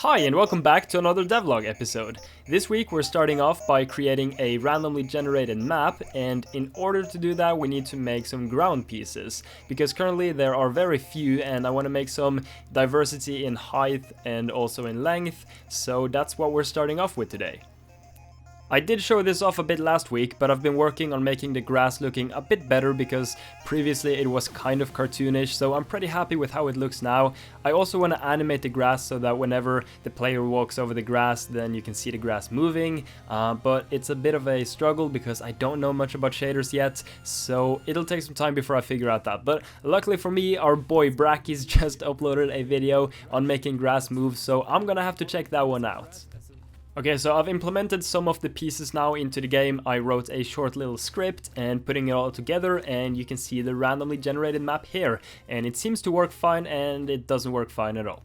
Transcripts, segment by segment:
Hi and welcome back to another devlog episode. This week we're starting off by creating a randomly generated map, and in order to do that we need to make some ground pieces, because currently there are very few and I want to make some diversity in height and also in length, so that's what we're starting off with today. I did show this off a bit last week, but I've been working on making the grass looking a bit better because previously it was kind of cartoonish, so I'm pretty happy with how it looks now. I also want to animate the grass so that whenever the player walks over the grass, then you can see the grass moving, but it's a bit of a struggle because I don't know much about shaders yet, so it'll take some time before I figure out that. But luckily for me, our boy Bracky's just uploaded a video on making grass move, so I'm gonna have to check that one out. Okay, so I've implemented some of the pieces now into the game. I wrote a short little script and putting it all together, and you can see the randomly generated map here. And it seems to work fine, and it doesn't work fine at all.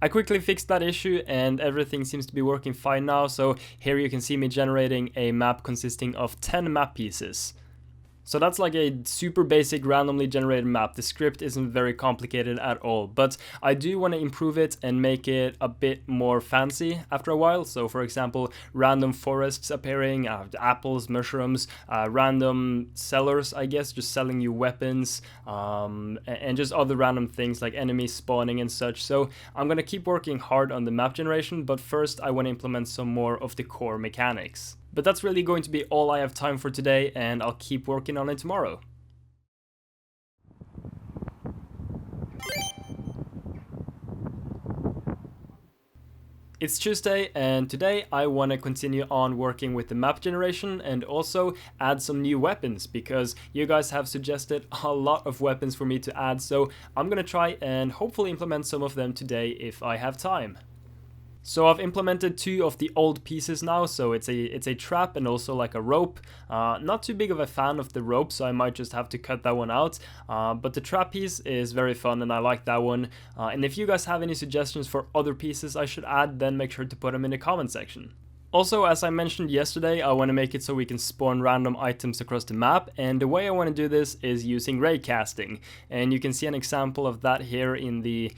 I quickly fixed that issue and everything seems to be working fine now. So here you can see me generating a map consisting of 10 map pieces. So that's like a super basic randomly generated map. The script isn't very complicated at all, but I do want to improve it and make it a bit more fancy after a while. So for example, random forests appearing, apples, mushrooms, random sellers, I guess, just selling you weapons, and just other random things like enemies spawning and such. So I'm going to keep working hard on the map generation, but first I want to implement some more of the core mechanics. But that's really going to be all I have time for today, and I'll keep working on it tomorrow. It's Tuesday, and today I want to continue on working with the map generation and also add some new weapons, because you guys have suggested a lot of weapons for me to add, so I'm gonna try and hopefully implement some of them today if I have time. So I've implemented 2 of the old pieces now, so it's a trap and also like a rope. Not too big of a fan of the rope, so I might just have to cut that one out. But the trap piece is very fun and I like that one. And if you guys have any suggestions for other pieces I should add, then make sure to put them in the comment section. Also, as I mentioned yesterday, I want to make it so we can spawn random items across the map, and the way I want to do this is using ray casting, and you can see an example of that here in the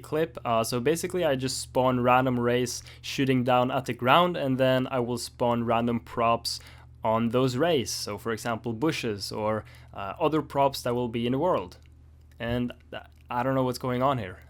clip. So basically I just spawn random rays shooting down at the ground, and then I will spawn random props on those rays, so for example bushes or other props that will be in the world. And I don't know what's going on here.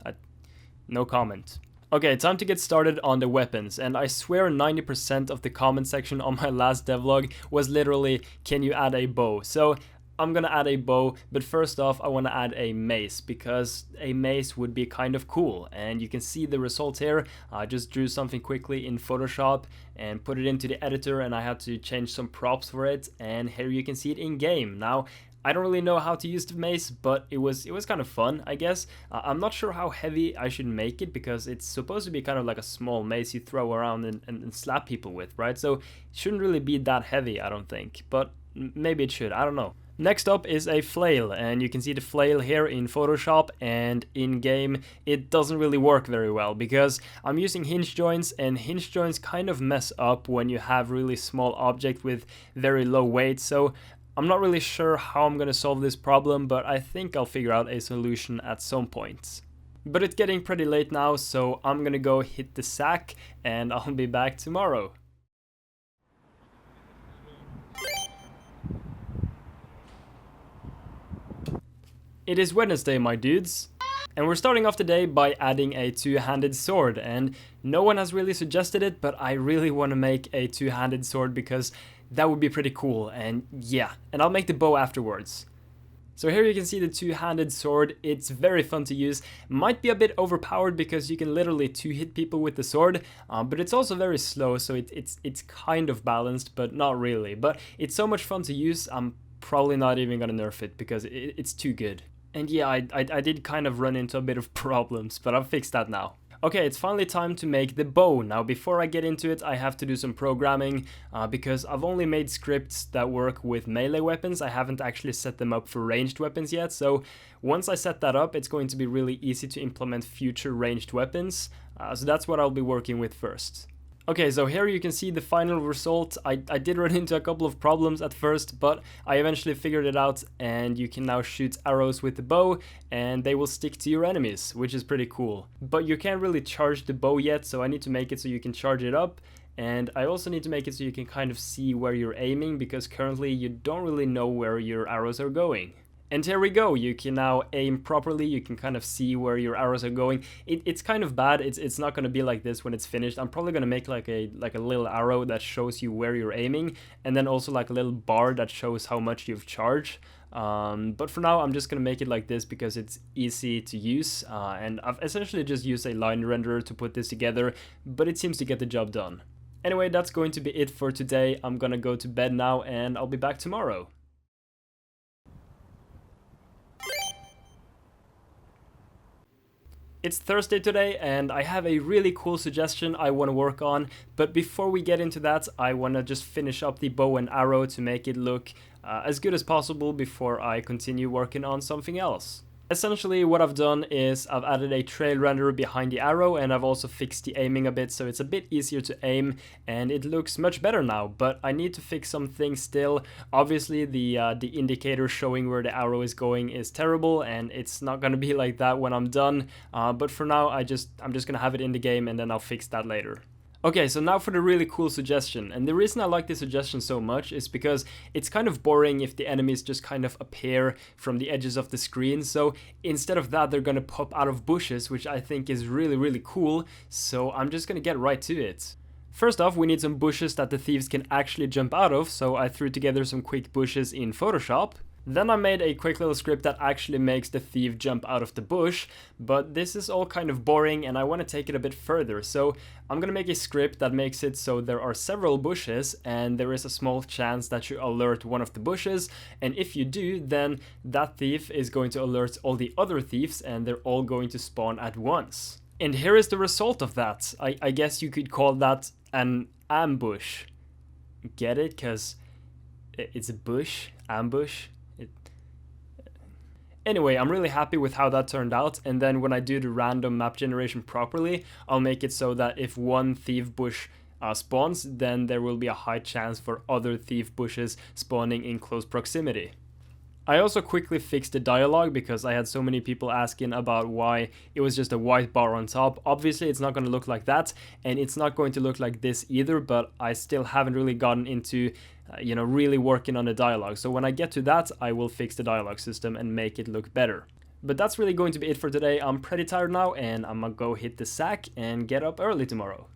No comment. Okay, time to get started on the weapons, and I swear 90% of the comment section on my last devlog was literally, can you add a bow? So I'm gonna add a bow, but first off I want to add a mace, because a mace would be kind of cool, and you can see the result here. I just drew something quickly in Photoshop and put it into the editor, and I had to change some props for it, and here you can see it in game. Now, I don't really know how to use the mace, but it was kind of fun, I guess. I'm not sure how heavy I should make it, because it's supposed to be kind of like a small mace you throw around and slap people with, right? So it shouldn't really be that heavy, I don't think, but maybe it should, I don't know. Next up is a flail, and you can see the flail here in Photoshop, and in game it doesn't really work very well because I'm using hinge joints, and hinge joints kind of mess up when you have really small object with very low weight. So I'm not really sure how I'm gonna solve this problem, but I think I'll figure out a solution at some point. But it's getting pretty late now, so I'm gonna go hit the sack, and I'll be back tomorrow. It is Wednesday, my dudes. And we're starting off the day by adding a two-handed sword, and no one has really suggested it, but I really want to make a two-handed sword because that would be pretty cool, and yeah, and I'll make the bow afterwards. So here you can see the two-handed sword. It's very fun to use. Might be a bit overpowered because you can literally two-hit people with the sword, but it's also very slow, so it's kind of balanced, but not really. But it's so much fun to use, I'm probably not even gonna nerf it because it's too good. And yeah, I did kind of run into a bit of problems, but I've fixed that now. Okay, it's finally time to make the bow. Now, before I get into it, I have to do some programming, because I've only made scripts that work with melee weapons. I haven't actually set them up for ranged weapons yet, so once I set that up, it's going to be really easy to implement future ranged weapons. So that's what I'll be working with first. Okay, so here you can see the final result. I did run into a couple of problems at first, but I eventually figured it out, and you can now shoot arrows with the bow and they will stick to your enemies, which is pretty cool. But you can't really charge the bow yet, so I need to make it so you can charge it up. And I also need to make it so you can kind of see where you're aiming, because currently you don't really know where your arrows are going. And here we go, you can now aim properly, you can kind of see where your arrows are going. It's kind of bad, it's not going to be like this when it's finished. I'm probably going to make like a little arrow that shows you where you're aiming, and then also like a little bar that shows how much you've charged. But for now I'm just going to make it like this because it's easy to use, and I've essentially just used a line renderer to put this together, but it seems to get the job done. Anyway, that's going to be it for today. I'm gonna go to bed now and I'll be back tomorrow. It's Thursday today and I have a really cool suggestion I want to work on, but before we get into that I want to just finish up the bow and arrow to make it look as good as possible before I continue working on something else. Essentially what I've done is I've added a trail renderer behind the arrow, and I've also fixed the aiming a bit so it's a bit easier to aim and it looks much better now, but I need to fix some things still. Obviously the indicator showing where the arrow is going is terrible, and it's not gonna be like that when I'm done, but for now I'm just gonna have it in the game and then I'll fix that later. Okay, so now for the really cool suggestion, and the reason I like this suggestion so much is because it's kind of boring if the enemies just kind of appear from the edges of the screen, so instead of that they're gonna pop out of bushes, which I think is really cool, so I'm just gonna get right to it. First off, we need some bushes that the thieves can actually jump out of, so I threw together some quick bushes in Photoshop. Then I made a quick little script that actually makes the thief jump out of the bush, but this is all kind of boring and I want to take it a bit further, so I'm gonna make a script that makes it so there are several bushes and there is a small chance that you alert one of the bushes, and if you do, then that thief is going to alert all the other thieves and they're all going to spawn at once. And here is the result of that. I guess you could call that an ambush. Get it? Because it's a bush, ambush. Anyway, I'm really happy with how that turned out, and then when I do the random map generation properly, I'll make it so that if one thief bush spawns, then there will be a high chance for other thief bushes spawning in close proximity. I also quickly fixed the dialogue because I had so many people asking about why it was just a white bar on top. Obviously it's not going to look like that, and it's not going to look like this either, but I still haven't really gotten into really working on the dialogue. So when I get to that, I will fix the dialogue system and make it look better. But that's really going to be it for today. I'm pretty tired now and I'm gonna go hit the sack and get up early tomorrow.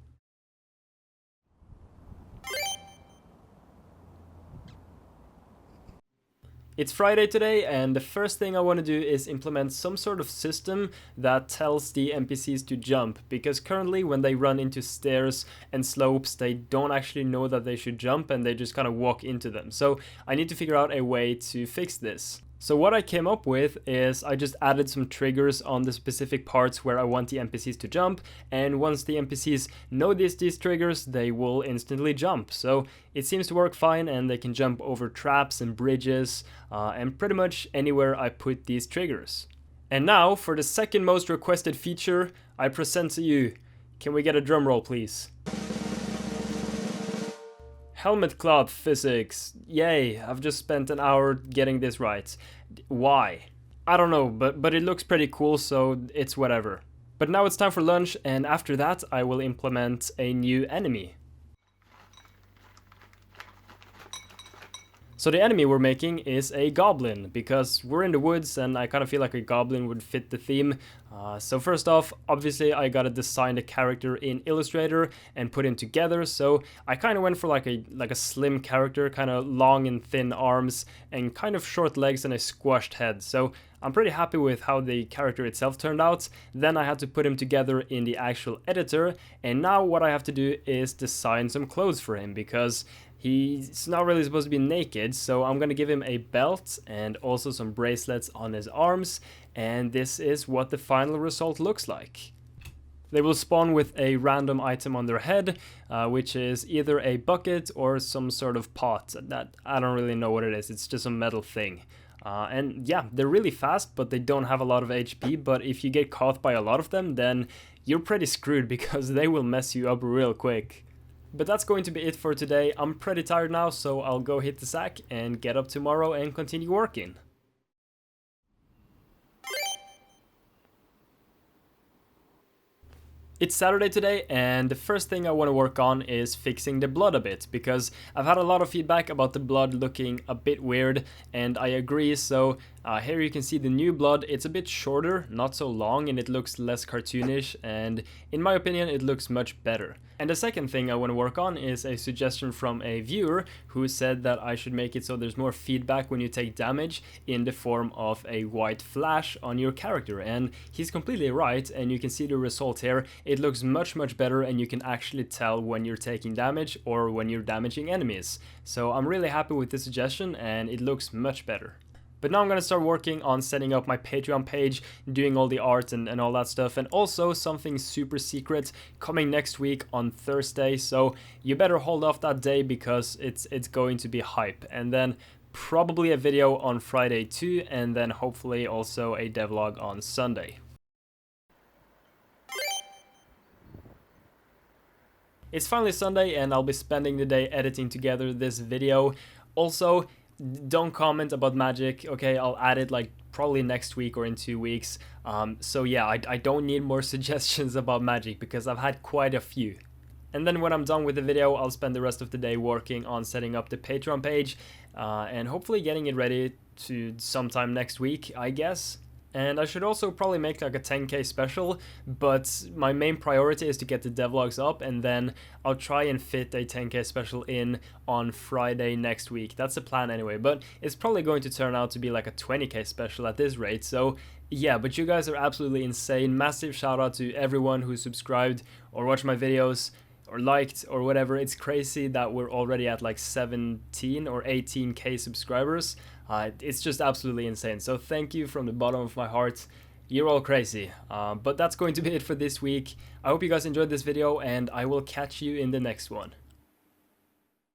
It's Friday today, and the first thing I want to do is implement some sort of system that tells the NPCs to jump, because currently when they run into stairs and slopes they don't actually know that they should jump and they just kind of walk into them. So I need to figure out a way to fix this. So what I came up with is I just added some triggers on the specific parts where I want the NPCs to jump, and once the NPCs know these triggers, they will instantly jump. So it seems to work fine, and they can jump over traps and bridges and pretty much anywhere I put these triggers. And now for the second most requested feature, I present to you. Can we get a drum roll, please? Helmet cloth physics. Yay, I've just spent an hour getting this right. Why? I don't know, but it looks pretty cool, so it's whatever. But now it's time for lunch, and after that I will implement a new enemy. So the enemy we're making is a goblin, because we're in the woods and I kind of feel like a goblin would fit the theme. So first off, obviously I gotta design the character in Illustrator and put him together, so I kind of went for like a slim character, kind of long and thin arms and kind of short legs and a squashed head. So I'm pretty happy with how the character itself turned out. Then I had to put him together in the actual editor, and now what I have to do is design some clothes for him, because he's not really supposed to be naked, so I'm gonna give him a belt and also some bracelets on his arms, and this is what the final result looks like. They will spawn with a random item on their head, which is either a bucket or some sort of pot. That I don't really know what it is, it's just a metal thing. And yeah, they're really fast, but they don't have a lot of HP, but if you get caught by a lot of them, then you're pretty screwed because they will mess you up real quick. But that's going to be it for today. I'm pretty tired now, so I'll go hit the sack and get up tomorrow and continue working. It's Saturday today, and the first thing I want to work on is fixing the blood a bit, because I've had a lot of feedback about the blood looking a bit weird, and I agree. So here you can see the new blood. It's a bit shorter, not so long, and it looks less cartoonish, and in my opinion it looks much better. And the second thing I want to work on is a suggestion from a viewer who said that I should make it so there's more feedback when you take damage in the form of a white flash on your character, and he's completely right, and you can see the result here. It looks much better, and you can actually tell when you're taking damage or when you're damaging enemies. So I'm really happy with this suggestion, and it looks much better. But now I'm gonna start working on setting up my Patreon page, doing all the art and all that stuff, and also something super secret coming next week on Thursday, so you better hold off that day because it's going to be hype. And then probably a video on Friday too, and then hopefully also a devlog on Sunday. It's finally Sunday, and I'll be spending the day editing together this video. Also, don't comment about magic, okay? I'll add it like probably next week or in 2 weeks. So yeah, I don't need more suggestions about magic because I've had quite a few. And then when I'm done with the video, I'll spend the rest of the day working on setting up the Patreon page and hopefully getting it ready to sometime next week, I guess. And I should also probably make like a 10k special, but my main priority is to get the devlogs up, and then I'll try and fit a 10k special in on Friday next week. That's the plan anyway, but it's probably going to turn out to be like a 20k special at this rate. So yeah, but you guys are absolutely insane. Massive shout out to everyone who subscribed or watched my videos or liked or whatever. It's crazy that we're already at like 17 or 18k subscribers. It's just absolutely insane. So thank you from the bottom of my heart. You're all crazy. But that's going to be it for this week. I hope you guys enjoyed this video, and I will catch you in the next one.